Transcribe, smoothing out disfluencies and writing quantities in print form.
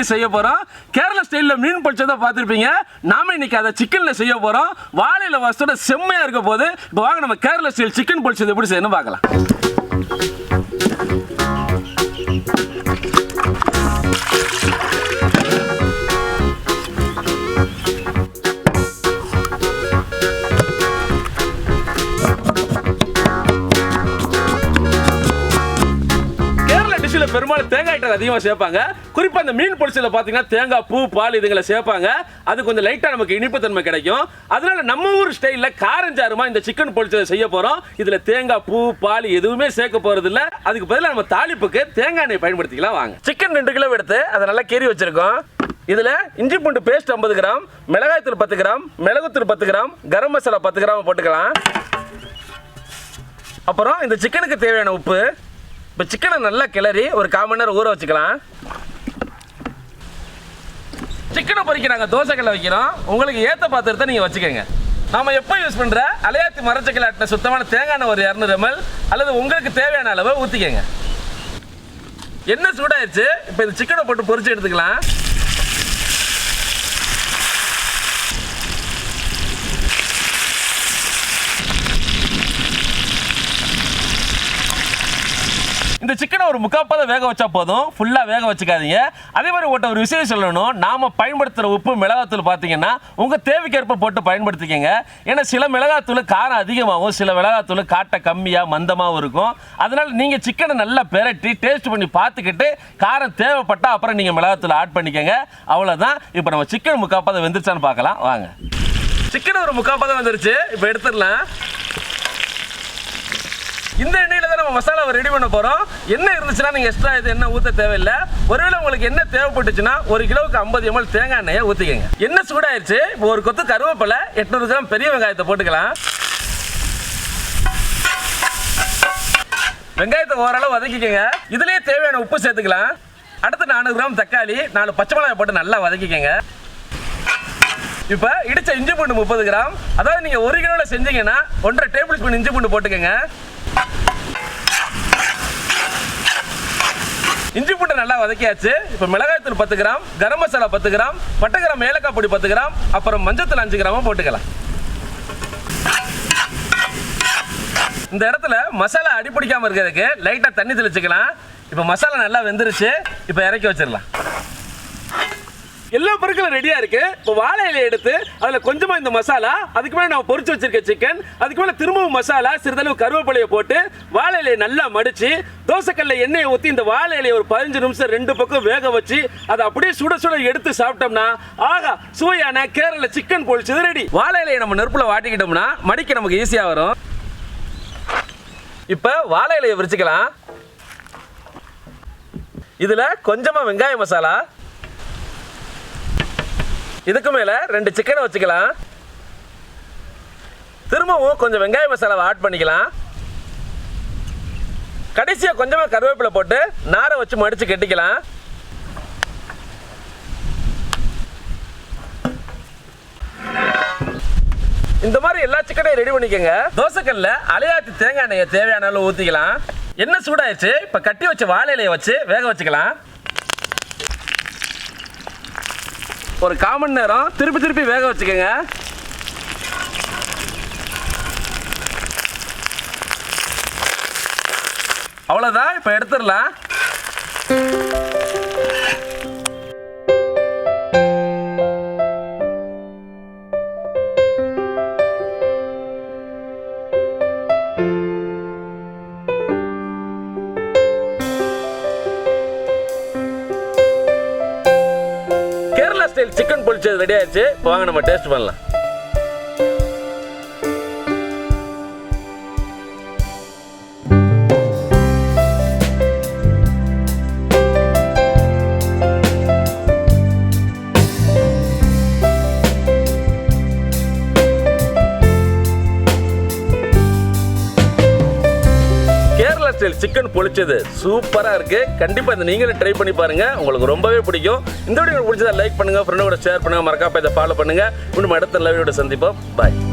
எப்படி செய்ய போறோம். கேரளா ஸ்டைல்ல மீன் பொரிச்சதை பார்த்துருப்பீங்க. நாம இன்னைக்கு அதை சிக்கன்ல செய்ய போறோம். வாழையில வாசத்தோட செம்மையா இருக்க போது. இப்போ வாங்க நம்ம கேரளா ஸ்டைல் சிக்கன் பொரிச்சது எப்படி செய்யணும் பார்க்கலாம். பெரும்பாலும் தேங்காய் ஐட்டம் அதிகமாக சேர்ப்பாங்க. குறிப்பா இந்த மீன் பொரிச்சல பாத்தீங்கன்னா தேங்காய் பூ பால் இதுங்களை சேர்ப்பாங்க. அது கொஞ்சம் லைட்டா நமக்கு இனிப்பு தன்மை கிடைக்கும். அதனால நம்ம ஊர் ஸ்டைல்ல காரஞ்சாரமா இந்த சிக்கன் பொரிச்சதை செய்ய போறோம். இதுல தேங்காய் பூ பால் எதுவுமே சேர்க்க போறது இல்ல. அதுக்கு பதிலா நம்ம தாளிப்புக்கு தேங்காய் எண்ணெய் பயன்படுத்திக்கலாம். வாங்க. சிக்கன் 2 கிலோ எடுத்து அதை நல்லா கீறி வச்சிருக்கோம். இதுல இஞ்சி பூண்டு பேஸ்ட் 50 கிராம், மிளகாய் தூள் 10 கிராம், மிளகுத்தூள் 10 கிராம், கரம் மசாலா 10 கிராம் போட்டுக்கலாம். அப்புறம் இந்த சிக்கனுக்கு தேவையான உப்பு. இப்போ சிக்கனை நல்லா கிளறி ஒரு 1/4 மணி நேரம் ஊற வச்சுக்கலாம். சிக்கனை பொரிக்க நாங்கள் தோசைக்கல்ல வைக்கிறோம். உங்களுக்கு ஏற்ற பாத்திரத்தை நீங்கள் வச்சுக்கோங்க. நாம் எப்போ யூஸ் பண்ணுற அலையாத்தி மரச்சக்கல் ஆட்டின சுத்தமான தேங்காய் எண்ணெய் ஒரு 200 ml அல்லது உங்களுக்கு தேவையான அளவை ஊற்றிக்கங்க. எண்ணெய் சூடாயிருச்சு. இப்போ இந்த சிக்கனை போட்டு பொரிச்சு எடுத்துக்கலாம். இந்த சிக்கனை ஒரு 3/4 வேக வச்சா போதும். ஃபுல்லாக வேக வச்சுக்காதீங்க. அதே மாதிரி ஒரு விஷயம் சொல்லணும். நாம் பயன்படுத்துகிற உப்பு மிளகாத்தூள் பார்த்தீங்கன்னா உங்கள் தேவைக்கேற்ப போட்டு பயன்படுத்திக்கங்க. ஏன்னா சில மிளகாத்தூள் காரம் அதிகமாகவும் சில மிளகாத்தூள் காட்ட கம்மியாக மந்தமாகவும் இருக்கும். அதனால் நீங்கள் சிக்கனை நல்லா பெரட்டி டேஸ்ட் பண்ணி பார்த்துக்கிட்டு காரம் தேவைப்பட்டால் அப்புறம் நீங்கள் மிளகாத்தூள் ஆட் பண்ணிக்கங்க. அவ்வளோதான். இப்போ நம்ம சிக்கன் 3/4 வெந்துருச்சான்னு பார்க்கலாம். வாங்க. சிக்கன் ஒரு 3/4 வந்துருச்சு. இப்போ எடுத்துடலாம். இந்த எண்ணெயில தான் நம்ம மசாலாவை ரெடி பண்ண போறோம். எண்ணெய் இருந்துச்சுன்னா நீங்க எக்ஸ்ட்ரா எண்ணெய் ஊற்ற தேவையில்லை. ஒருவேளை உங்களுக்கு எண்ணெய் தேவைப்பட்டுச்சுன்னா 1 கிலோவுக்கு 50 ml தேங்காய் எண்ணெயை ஊற்றிக்கங்க. எண்ணெய் சூடாயிருச்சு. இப்போ ஒரு கொத்து கருவேப்பிலை 800 கிராம் பெரிய வெங்காயத்தை போட்டுக்கலாம். வெங்காயத்தை ஓரளவு வதக்கிக்கங்க. இதுலேயே தேவையான உப்பு சேர்த்துக்கலாம். அடுத்து 400 கிராம் தக்காளி 4 பச்சை மிளகாய் போட்டு நல்லா வதக்கிக்கங்க. இப்போ இடிச்ச இஞ்சி பூண்டு 30 கிராம். அதாவது நீங்க 1 கிலோல செஞ்சீங்கன்னா 1.5 டேபிள் ஸ்பூன் இஞ்சி பூண்டு போட்டுக்கங்க. இஞ்சி பூண்டை நல்லா வதக்கியாச்சு. இப்போ மிளகாய்த்தூள் 10 கிராம், கரம் மசாலா 10 கிராம், பட்டை கிராம் ஏலக்காய் பொடி 10 கிராம், அப்புறம் மஞ்சத்தூள் 5 கிராம் போட்டுக்கலாம். இந்த இடத்துல மசாலா அடிப்பிடிக்காம இருக்கிறதுக்கு லைட்டா தண்ணி தெளிச்சுக்கலாம். இப்போ மசாலா நல்லா வெந்துருச்சு. இப்போ இறக்கி வச்சிடலாம். எல்லா பொருட்களும் ரெடியா இருக்கு. இப்போ வாழை இலையை எடுத்து அதுல கொஞ்சமா இந்த மசாலா, அதுக்கு மேலே நம்ம பொரிச்சு வச்சிருக்க சிக்கன், அதுக்கு மேலே திரும்பவும் மசாலா, சிறிதளவு கருவேப்பிலையை போட்டு வாழை இலையை நல்லா மடிச்சு தோசைக்கல்ல எண்ணெயை ஊற்றி இந்த வாழை இலையை ஒரு 15 நிமிஷம் 2 பக்கம் வேக வச்சு அதை அப்படியே சுட சுட எடுத்து சாப்பிட்டோம்னா ஆகா சுவையான கேரள சிக்கன் பொரிச்சது ரெடி. வாழை இலையை நம்ம நெருப்புல வாட்டிக்கிட்டோம்னா மடிக்க நமக்கு ஈஸியா வரும். இப்போ வாழை இலையை விரிச்சுக்கலாம். இதுல கொஞ்சமா வெங்காய மசாலா, இதுக்கு மேல 2 சிக்கனை வச்சுக்கலாம். திரும்பவும் கொஞ்சம் வெங்காய மசாலாவை ஆட் பண்ணிக்கலாம். கடைசியா கொஞ்சமா கருவேப்பிலை போட்டு நாரை வச்சு மடிச்சு கெட்டிக்கலாம். இந்த மாதிரி எல்லா சிக்கனையும் ரெடி பண்ணிக்கங்க. தோசைக்கல்ல அலையாத்தி தேங்காய் எண்ணெயை தேவையான அளவு ஊற்றிக்கலாம். எண்ணெய் சூடாயிடுச்சு. இப்போ கட்டி வச்ச வாழை இலையை வச்சு வேக வச்சுக்கலாம். ஒரு 1/4 மணி நேரம் திருப்பி வேக வச்சுக்கோங்க. அவ்வளோதான். இப்போ எடுத்துடலாம். சிக்கன் பொரிச்சது ரெடி ஆயிடுச்சு. வாங்க நம்ம டேஸ்ட் பண்ணலாம். சிக்கன் பொரிச்சது சூப்பரா இருக்கு. கண்டிப்பா இதை நீங்களும் ட்ரை பண்ணி பாருங்க. உங்களுக்கு ரொம்பவே பிடிக்கும். இந்த வீடியோ பிடிச்சதா லைக் பண்ணுங்க, ஃப்ரெண்டோட ஷேர் பண்ணுங்க, மறக்காம இதை ஃபாலோ பண்ணுங்க. இன்னும் அடுத்த வீடியோட சந்திப்போம். பாய்.